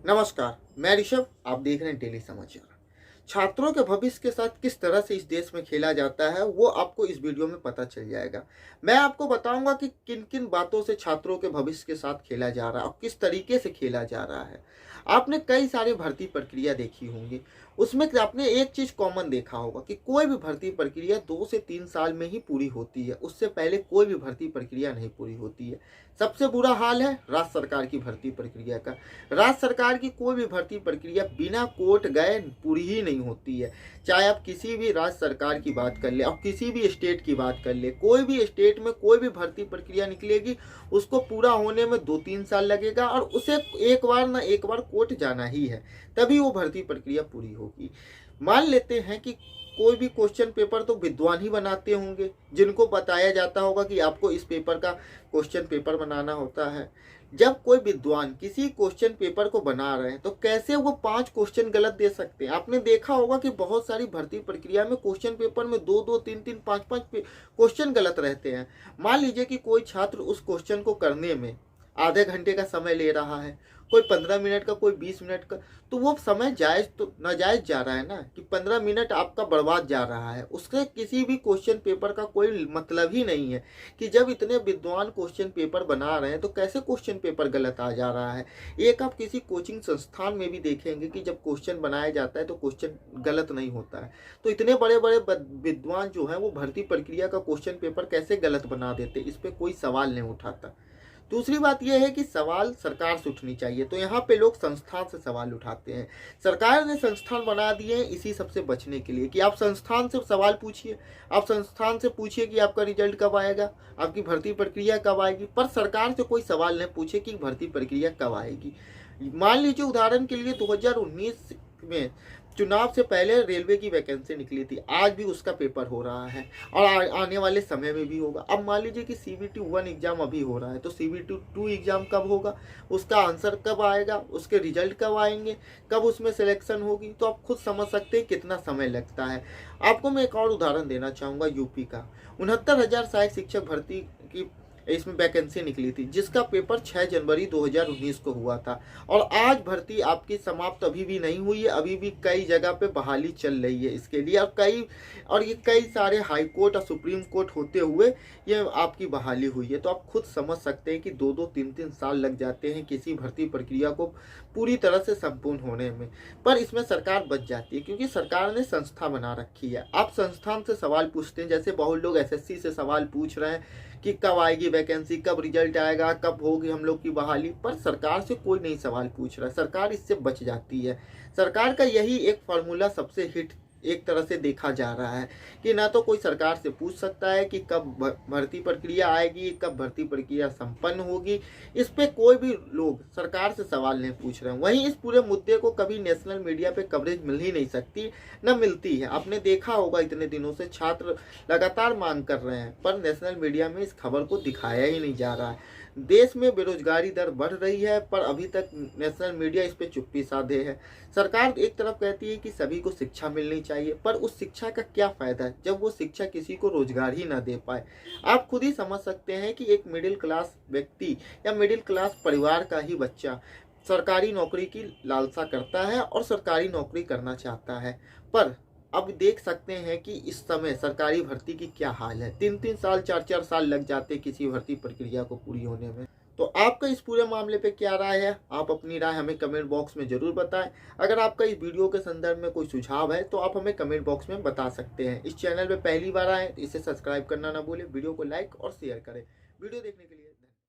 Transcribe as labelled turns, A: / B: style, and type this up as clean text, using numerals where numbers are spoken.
A: नमस्कार, मैं ऋषभ। आप देख रहे हैं डेली समाचार। छात्रों के भविष्य के साथ किस तरह से इस देश में खेला जाता है वो आपको इस वीडियो में पता चल जाएगा। मैं आपको बताऊंगा कि किन किन बातों से छात्रों के भविष्य के साथ खेला जा रहा है और किस तरीके से खेला जा रहा है। आपने कई सारी भर्ती प्रक्रिया देखी होंगी, उसमें आपने एक चीज कॉमन देखा होगा कि कोई भी भर्ती प्रक्रिया 2 से 3 साल में ही पूरी होती है। उससे पहले कोई भी भर्ती प्रक्रिया नहीं पूरी होती है। सबसे बुरा हाल है राज्य सरकार की भर्ती प्रक्रिया का। राज्य सरकार की कोई भी भर्ती प्रक्रिया बिना कोर्ट गए पूरी ही नहीं होती है। चाहे आप किसी भी राज्य सरकार की बात कर ले, आप किसी भी स्टेट की बात कर ले, कोई भी स्टेट में कोई भी भर्ती प्रक्रिया निकलेगी, उसको पूरा होने में 2-3 साल लगेगा और उसे एक बार ना एक बार कोर्ट जाना ही है, तभी वो भर्ती प्रक्रिया पूरी होगी। मान लेते हैं कि कोई भी क्वेश्चन पेपर तो विद्वान ही बनाते होंगे, जिनको बताया जाता होगा कि आपको इस पेपर का क्वेश्चन पेपर बनाना होता है। जब कोई विद्वान किसी क्वेश्चन पेपर को बना रहे हैं तो कैसे वो 5 क्वेश्चन गलत दे सकते हैं। आपने देखा होगा कि बहुत सारी भर्ती प्रक्रिया में क्वेश्चन पेपर में 2-2, 3-3, 5-5 क्वेश्चन गलत रहते हैं। मान लीजिए कि कोई छात्र उस क्वेश्चन को करने में आधे घंटे का समय ले रहा है, कोई 15 मिनट का, कोई 20 मिनट का, तो वो समय जायज तो नाजायज जा रहा है ना, कि 15 मिनट आपका बर्बाद जा रहा है। उसके किसी भी क्वेश्चन पेपर का कोई मतलब ही नहीं है कि जब इतने विद्वान क्वेश्चन पेपर बना रहे हैं तो कैसे क्वेश्चन पेपर गलत आ जा रहा है। एक आप किसी कोचिंग संस्थान में भी देखेंगे कि जब क्वेश्चन बनाया जाता है तो क्वेश्चन गलत नहीं होता है। तो इतने बड़े बड़े विद्वान जो है वो भर्ती प्रक्रिया का क्वेश्चन पेपर कैसे गलत बना देते, इस पर कोई सवाल नहीं उठाता। दूसरी बात यह है कि सवाल सरकार से उठनी चाहिए, तो यहाँ पे लोग संस्थान से सवाल उठाते हैं। सरकार ने संस्थान बना दिए हैं इसी सबसे बचने के लिए कि आप संस्थान से सवाल पूछिए, आप संस्थान से पूछिए कि आपका रिजल्ट कब आएगा, आपकी भर्ती प्रक्रिया कब आएगी, पर सरकार से कोई सवाल नहीं पूछे कि भर्ती प्रक्रिया कब आएगी। मान लीजिए उदाहरण के लिए 2019 में चुनाव से पहले रेलवे की वैकेंसी निकली थी, आज भी उसका पेपर हो रहा है और आने वाले समय में भी होगा। अब मान लीजिए कि CBT 1 एग्जाम अभी हो रहा है, तो CBT 2 एग्जाम कब होगा, उसका आंसर कब आएगा, उसके रिजल्ट कब आएंगे, कब उसमें सिलेक्शन होगी, तो आप खुद समझ सकते हैं कितना समय लगता है। आपको मैं एक और उदाहरण देना चाहूँगा यूपी का। 69,000 सहायक शिक्षक भर्ती की इसमें वैकेंसी निकली थी, जिसका पेपर 6 जनवरी 2019 को हुआ था और आज भर्ती आपकी समाप्त अभी भी नहीं हुई है। अभी भी कई जगह पे बहाली चल रही है इसके लिए, और ये कई सारे हाई कोर्ट और सुप्रीम कोर्ट होते हुए ये आपकी बहाली हुई है। तो आप खुद समझ सकते हैं कि 2-2, 3-3 साल लग जाते हैं किसी भर्ती प्रक्रिया को पूरी तरह से संपूर्ण होने में, पर इसमें सरकार बच जाती है क्योंकि सरकार ने संस्था बना रखी है। आप संस्थान से सवाल पूछते हैं, जैसे बहुत लोग SSC से सवाल पूछ रहे हैं कि कब आएगी वैकेंसी, कब रिजल्ट आएगा, कब होगी हम लोग की बहाली, पर सरकार से कोई नहीं सवाल पूछ रहा है। सरकार इससे बच जाती है। सरकार का यही एक फार्मूला सबसे हिट एक तरह से देखा जा रहा है कि ना तो कोई सरकार से पूछ सकता है कि कब भर्ती प्रक्रिया आएगी, कब भर्ती प्रक्रिया संपन्न होगी। इस पे कोई भी लोग सरकार से सवाल नहीं पूछ रहे हैं। वहीं इस पूरे मुद्दे को कभी नेशनल मीडिया पे कवरेज मिल ही नहीं सकती, न मिलती है। आपने देखा होगा इतने दिनों से छात्र लगातार मांग कर रहे हैं, पर नेशनल मीडिया में इस खबर को दिखाया ही नहीं जा रहा है। देश में बेरोजगारी दर बढ़ रही है, पर अभी तक नेशनल मीडिया इस पे चुप्पी साधे है। सरकार एक तरफ कहती है कि सभी को शिक्षा मिलनी चाहिए, पर उस शिक्षा का क्या फायदा है जब वो शिक्षा किसी को रोजगार ही ना दे पाए। आप खुद ही समझ सकते हैं कि एक मिडिल क्लास व्यक्ति या मिडिल क्लास परिवार का ही बच्चा सरकारी नौकरी की लालसा करता है और सरकारी नौकरी करना चाहता है, पर अब देख सकते हैं कि इस समय सरकारी भर्ती की क्या हाल है। 3-3 साल, 4-4 साल लग जाते किसी भर्ती प्रक्रिया को पूरी होने में। तो आपका इस पूरे मामले पे क्या राय है? आप अपनी राय हमें कमेंट बॉक्स में जरूर बताएं। अगर आपका इस वीडियो के संदर्भ में कोई सुझाव है तो आप हमें कमेंट बॉक्स में बता सकते हैं। इस चैनल पे पहली बार आए तो इसे सब्सक्राइब करना ना भूलें, वीडियो को लाइक और शेयर करें। वीडियो देखने के लिए